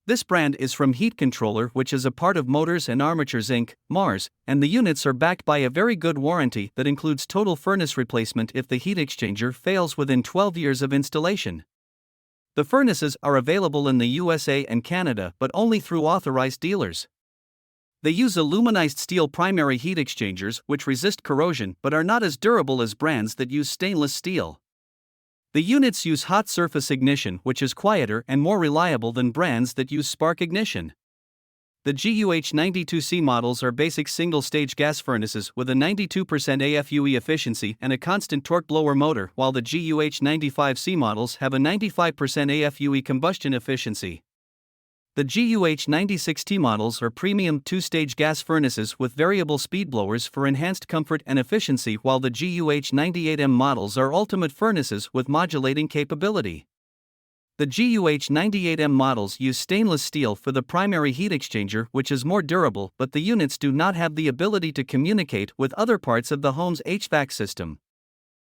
This brand is from Heat Controller, which is a part of Motors and Armatures Inc., Mars, and the units are backed by a very good warranty that includes total furnace replacement if the heat exchanger fails within 12 years of installation. The furnaces are available in the USA and Canada but only through authorized dealers. They use aluminized steel primary heat exchangers which resist corrosion but are not as durable as brands that use stainless steel. The units use hot surface ignition, which is quieter and more reliable than brands that use spark ignition. The GUH92C models are basic single-stage gas furnaces with a 92% AFUE efficiency and a constant torque blower motor, while the GUH95C models have a 95% AFUE combustion efficiency. The GUH96T models are premium two-stage gas furnaces with variable speed blowers for enhanced comfort and efficiency, while the GUH98M models are ultimate furnaces with modulating capability. The GUH98M models use stainless steel for the primary heat exchanger, which is more durable, but the units do not have the ability to communicate with other parts of the home's HVAC system.